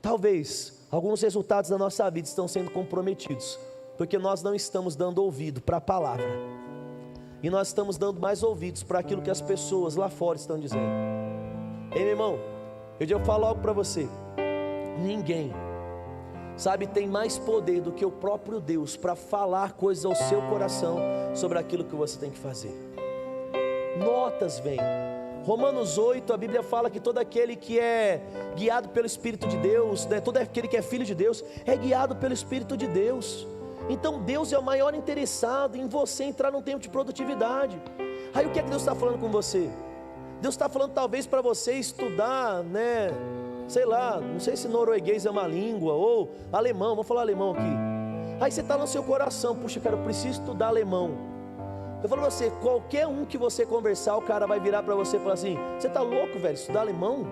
Talvez alguns resultados da nossa vida estão sendo comprometidos, porque nós não estamos dando ouvido para a palavra, e nós estamos dando mais ouvidos para aquilo que as pessoas lá fora estão dizendo. Ei, meu irmão, eu falo algo para você: ninguém, sabe, tem mais poder do que o próprio Deus para falar coisas ao seu coração sobre aquilo que você tem que fazer. Notas vêm. Romanos 8, a Bíblia fala que todo aquele que é guiado pelo Espírito de Deus, né, todo aquele que é filho de Deus, é guiado pelo Espírito de Deus. Então Deus é o maior interessado em você entrar num tempo de produtividade. Aí o que é que Deus está falando com você? Deus está falando talvez para você estudar, né, sei lá, não sei se norueguês é uma língua, ou alemão, vamos falar alemão aqui. Aí você está no seu coração: puxa, cara, eu preciso estudar alemão. Eu falo para você, qualquer um que você conversar, o cara vai virar para você e falar assim: você está louco, velho, estudar alemão?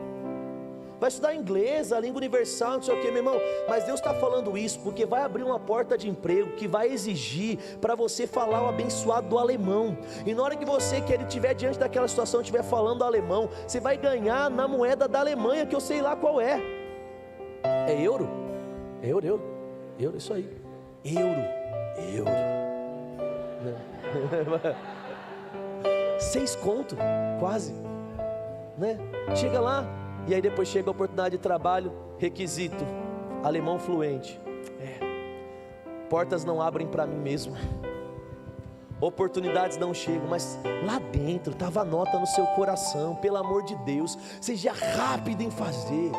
Vai estudar inglês, a língua universal, não sei o que, meu irmão. Mas Deus está falando isso porque vai abrir uma porta de emprego que vai exigir para você falar o abençoado do alemão. E na hora que você, que ele estiver diante daquela situação, estiver falando alemão, você vai ganhar na moeda da Alemanha, que eu sei lá qual é. É euro? Euro, isso aí. Euro. 6 conto, quase, né? Chega lá, e aí depois chega a oportunidade de trabalho, requisito, alemão fluente. Portas não abrem para mim mesmo, oportunidades não chegam, mas lá dentro estava a nota no seu coração: pelo amor de Deus, seja rápido em fazer.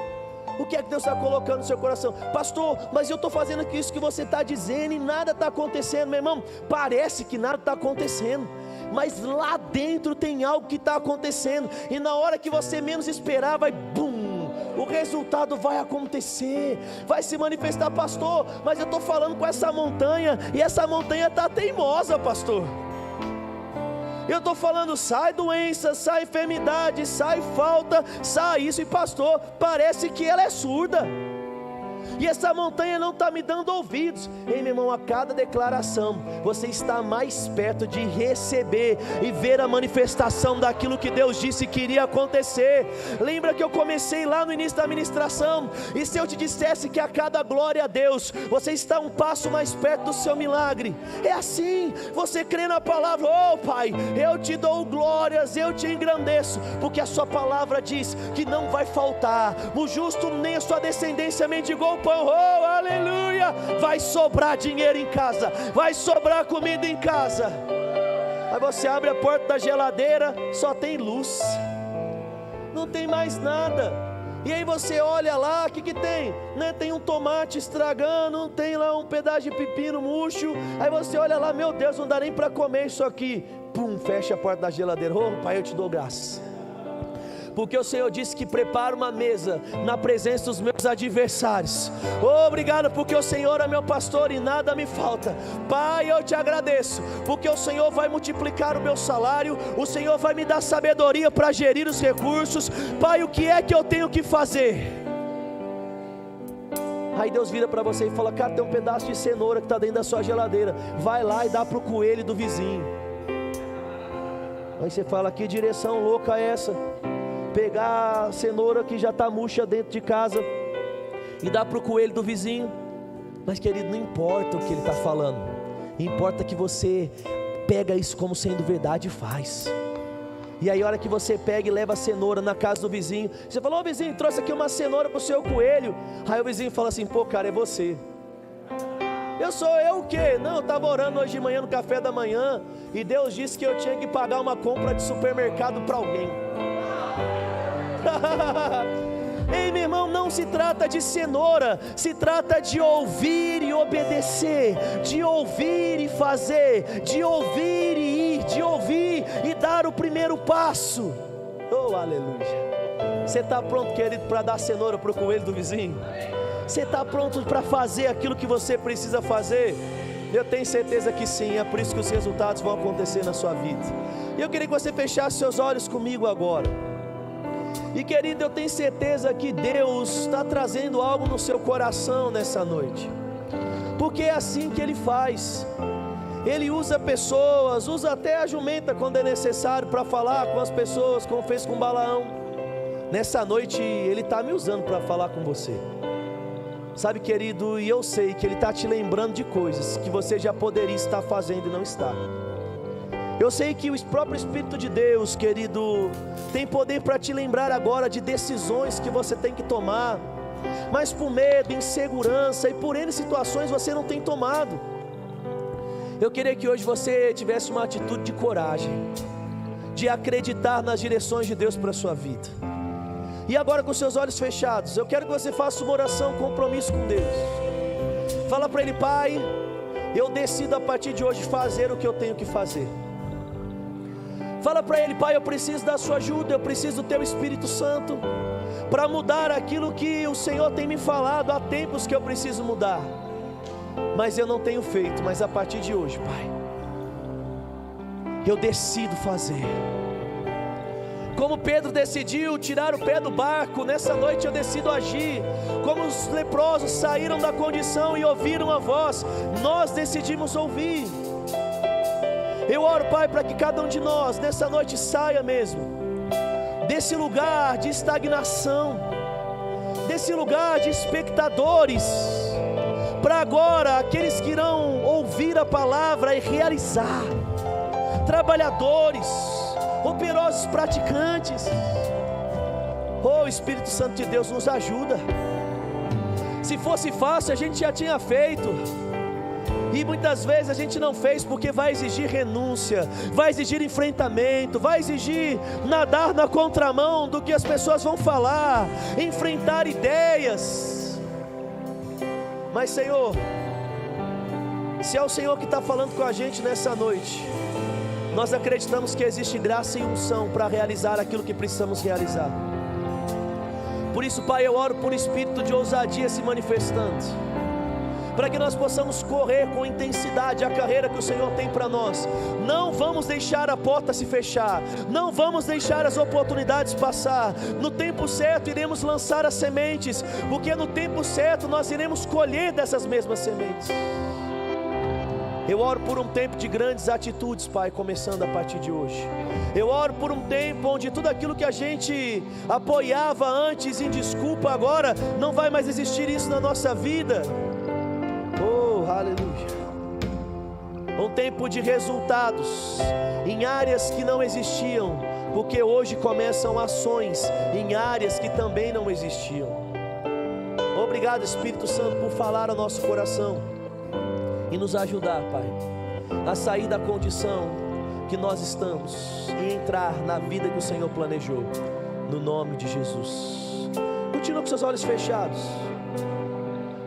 O que é que Deus está colocando no seu coração? Pastor, mas eu estou fazendo aqui isso que você está dizendo e nada está acontecendo. Meu irmão, parece que nada está acontecendo, mas lá dentro tem algo que está acontecendo, e na hora que você menos esperar, vai bum, o resultado vai acontecer, vai se manifestar. Pastor, mas eu estou falando com essa montanha, e essa montanha está teimosa, pastor. Eu estou falando: sai doença, sai enfermidade, sai falta, sai isso, e pastor, parece que ela é surda, e essa montanha não está me dando ouvidos. Ei, meu irmão, a cada declaração você está mais perto de receber e ver a manifestação daquilo que Deus disse que iria acontecer. Lembra que eu comecei lá no início da ministração, e se eu te dissesse que a cada glória a Deus, você está um passo mais perto do seu milagre? É assim, você crê na palavra: oh Pai, eu te dou glórias, eu te engrandeço, porque a sua palavra diz que não vai faltar o justo nem a sua descendência mendigou pão. Oh, aleluia! Vai sobrar dinheiro em casa, vai sobrar comida em casa. Aí você abre a porta da geladeira, só tem luz, não tem mais nada. E aí você olha lá, o que tem? Né? Tem um tomate estragando, tem lá um pedaço de pepino murcho. Aí você olha lá: meu Deus, não dá nem para comer isso aqui. Pum, fecha a porta da geladeira. Oh Pai, eu te dou graça, porque o Senhor disse que prepara uma mesa na presença dos meus adversários. Obrigado, porque o Senhor é meu pastor e nada me falta. Pai, eu te agradeço, porque o Senhor vai multiplicar o meu salário, o Senhor vai me dar sabedoria para gerir os recursos. Pai, o que é que eu tenho que fazer? Aí Deus vira para você e fala: cara, tem um pedaço de cenoura que está dentro da sua geladeira, vai lá e dá para o coelho do vizinho. Aí você fala: que direção louca é essa? Pegar a cenoura que já está murcha dentro de casa e dar para o coelho do vizinho. Mas querido, não importa o que ele está falando, importa que você pega isso como sendo verdade e faz. E aí a hora que você pega e leva a cenoura na casa do vizinho, você fala: ô vizinho, trouxe aqui uma cenoura para o seu coelho. Aí o vizinho fala assim: pô cara, é você. Eu o quê? Não, eu estava orando hoje de manhã no café da manhã, e Deus disse que eu tinha que pagar uma compra de supermercado para alguém. Ei, meu irmão, não se trata de cenoura, se trata de ouvir e obedecer, de ouvir e fazer, de ouvir e ir, de ouvir e dar o primeiro passo. Oh, aleluia. Você está pronto, querido, para dar cenoura para o coelho do vizinho? Você está pronto para fazer aquilo que você precisa fazer? Eu tenho certeza que sim, é por isso que os resultados vão acontecer na sua vida. E eu queria que você fechasse seus olhos comigo agora. E querido, eu tenho certeza que Deus está trazendo algo no seu coração nessa noite, porque é assim que Ele faz. Ele usa pessoas, usa até a jumenta quando é necessário para falar com as pessoas, como fez com Balaão. Nessa noite Ele está me usando para falar com você. Sabe, querido, e eu sei que Ele está te lembrando de coisas que você já poderia estar fazendo e não está. Eu sei que o próprio Espírito de Deus, querido, tem poder para te lembrar agora de decisões que você tem que tomar, mas por medo, insegurança e por N situações você não tem tomado. Eu queria que hoje você tivesse uma atitude de coragem, de acreditar nas direções de Deus para a sua vida. E agora, com seus olhos fechados, eu quero que você faça uma oração, um compromisso com Deus. Fala para Ele: Pai, eu decido a partir de hoje fazer o que eu tenho que fazer. Fala para Ele: Pai, eu preciso da sua ajuda, eu preciso do Teu Espírito Santo para mudar aquilo que o Senhor tem me falado há tempos que eu preciso mudar, mas eu não tenho feito. Mas a partir de hoje, Pai, eu decido fazer. Como Pedro decidiu tirar o pé do barco, nessa noite eu decido agir. Como os leprosos saíram da condição e ouviram a voz, nós decidimos ouvir. Eu oro, Pai, para que cada um de nós nessa noite saia mesmo desse lugar de estagnação, desse lugar de espectadores, para agora aqueles que irão ouvir a palavra e realizar, trabalhadores, operosos praticantes. Oh, Espírito Santo de Deus, nos ajuda. Se fosse fácil a gente já tinha feito, e muitas vezes a gente não fez porque vai exigir renúncia, vai exigir enfrentamento, vai exigir nadar na contramão do que as pessoas vão falar, enfrentar ideias. Mas Senhor, se é o Senhor que está falando com a gente nessa noite, nós acreditamos que existe graça e unção para realizar aquilo que precisamos realizar. Por isso, Pai, eu oro por espírito de ousadia se manifestando, para que nós possamos correr com intensidade a carreira que o Senhor tem para nós. Não vamos deixar a porta se fechar, não vamos deixar as oportunidades passar. No tempo certo iremos lançar as sementes, porque no tempo certo nós iremos colher dessas mesmas sementes. Eu oro por um tempo de grandes atitudes, Pai, começando a partir de hoje. Eu oro por um tempo onde tudo aquilo que a gente apoiava antes em desculpa, agora não vai mais existir isso na nossa vida. Oh, aleluia. Um tempo de resultados em áreas que não existiam, porque hoje começam ações em áreas que também não existiam. Obrigado, Espírito Santo, por falar ao nosso coração e nos ajudar, Pai, a sair da condição que nós estamos e entrar na vida que o Senhor planejou, no nome de Jesus. Continua com seus olhos fechados.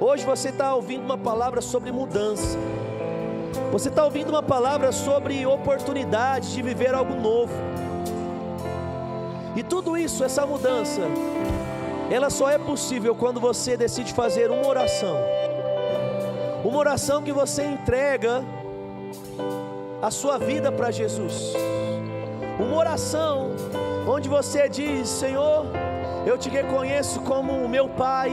Hoje você está ouvindo uma palavra sobre mudança, você está ouvindo uma palavra sobre oportunidade de viver algo novo, e tudo isso, essa mudança, ela só é possível quando você decide fazer uma oração que você entrega a sua vida para Jesus, uma oração onde você diz: Senhor, eu te reconheço como o meu Pai,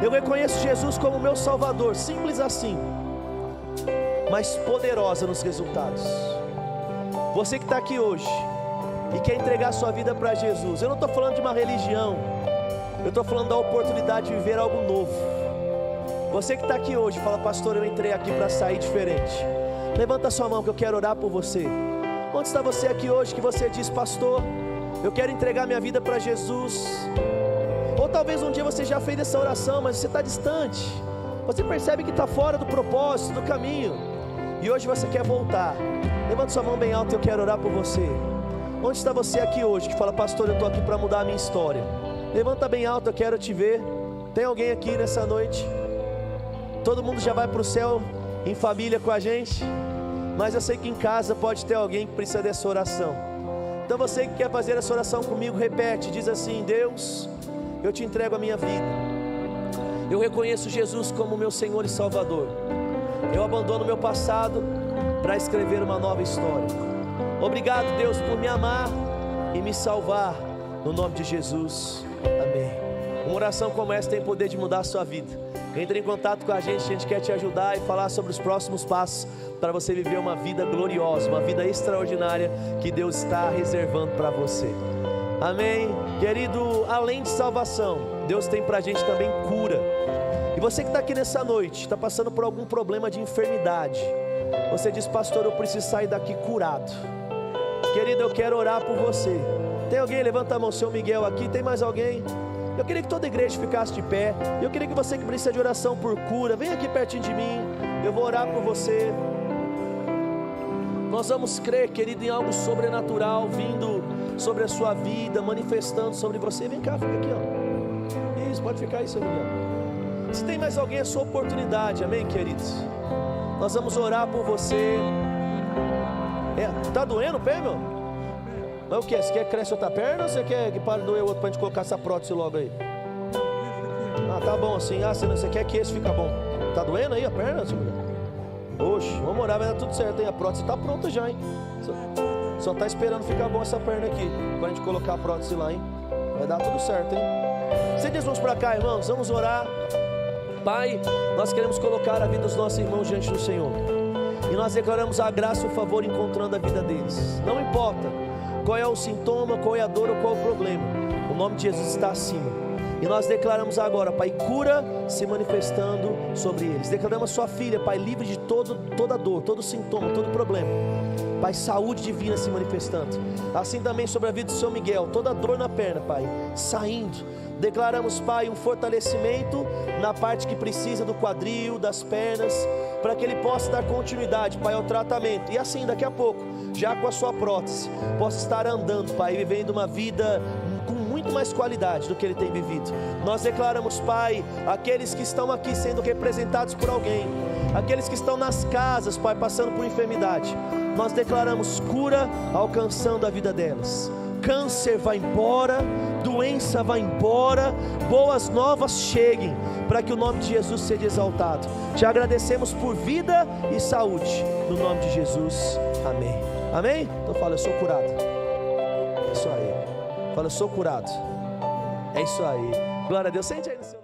eu reconheço Jesus como o meu Salvador. Simples assim, mas poderosa nos resultados. Você que está aqui hoje e quer entregar a sua vida para Jesus, eu não estou falando de uma religião, eu estou falando da oportunidade de viver algo novo. Você que está aqui hoje, fala: pastor, eu entrei aqui para sair diferente. Levanta a sua mão que eu quero orar por você. Onde está você aqui hoje que você diz: pastor, eu quero entregar minha vida para Jesus? Ou talvez um dia você já fez essa oração, mas você está distante, você percebe que está fora do propósito, do caminho, e hoje você quer voltar. Levanta sua mão bem alta, eu quero orar por você. Onde está você aqui hoje que fala: pastor, eu estou aqui para mudar a minha história? Levanta bem alto, eu quero te ver. Tem alguém aqui nessa noite? Todo mundo já vai para o céu em família com a gente, mas eu sei que em casa pode ter alguém que precisa dessa oração. Então você que quer fazer essa oração comigo, repete, diz assim: Deus, eu te entrego a minha vida, eu reconheço Jesus como meu Senhor e Salvador, eu abandono meu passado para escrever uma nova história. Obrigado, Deus, por me amar e me salvar, no nome de Jesus, amém. Uma oração como essa tem o poder de mudar a sua vida. Entre em contato com a gente quer te ajudar e falar sobre os próximos passos para você viver uma vida gloriosa, uma vida extraordinária que Deus está reservando para você. Amém? Querido, além de salvação, Deus tem para a gente também cura. E você que está aqui nessa noite, está passando por algum problema de enfermidade, você diz: pastor, eu preciso sair daqui curado. Querido, eu quero orar por você. Tem alguém? Levanta a mão, seu Miguel aqui. Tem mais alguém? Eu queria que toda a igreja ficasse de pé. Eu queria que você que precisa de oração por cura, venha aqui pertinho de mim. Eu vou orar por você. Nós vamos crer, querido, em algo sobrenatural vindo sobre a sua vida, manifestando sobre você. Vem cá, fica aqui, ó. Isso, pode ficar aí, seu Miguel. Se tem mais alguém, é sua oportunidade, amém, queridos? Nós vamos orar por você. Tá doendo o pé, meu? Mas o que? Você quer que cresça outra perna ou você quer que pare de doer outro para a gente colocar essa prótese logo aí? Ah, tá bom assim. Ah, você quer que esse fica bom. Tá doendo aí a perna, seu Miguel? Oxe, vamos orar, vai dar tudo certo, hein? A prótese tá pronta já, hein? Só tá esperando ficar bom essa perna aqui, pra gente colocar a prótese lá, hein? Vai dar tudo certo, hein? Vocês vamos pra cá, irmãos, vamos orar. Pai, nós queremos colocar a vida dos nossos irmãos diante do Senhor. E nós declaramos a graça e o favor encontrando a vida deles. Não importa qual é o sintoma, qual é a dor ou qual é o problema, o nome de Jesus está acima. E nós declaramos agora, Pai, cura se manifestando sobre eles. Declaramos a sua filha, Pai, livre de toda dor, todo sintoma, todo problema. Pai, saúde divina se manifestando. Assim também sobre a vida do seu Miguel, toda dor na perna, Pai, saindo. Declaramos, Pai, um fortalecimento na parte que precisa do quadril, das pernas, para que ele possa dar continuidade, Pai, ao tratamento. E assim, daqui a pouco, já com a sua prótese, possa estar andando, Pai, vivendo uma vida com muito mais qualidade do que ele tem vivido. Nós declaramos, Pai, aqueles que estão aqui sendo representados por alguém, aqueles que estão nas casas, Pai, passando por enfermidade, nós declaramos cura alcançando a vida delas. Câncer vai embora, doença vai embora, boas novas cheguem, para que o nome de Jesus seja exaltado. Te agradecemos por vida e saúde, no nome de Jesus, amém. Amém? Então fala: eu sou curado. É isso aí. Fala: eu sou curado. É isso aí. Glória a Deus. Sente aí no seu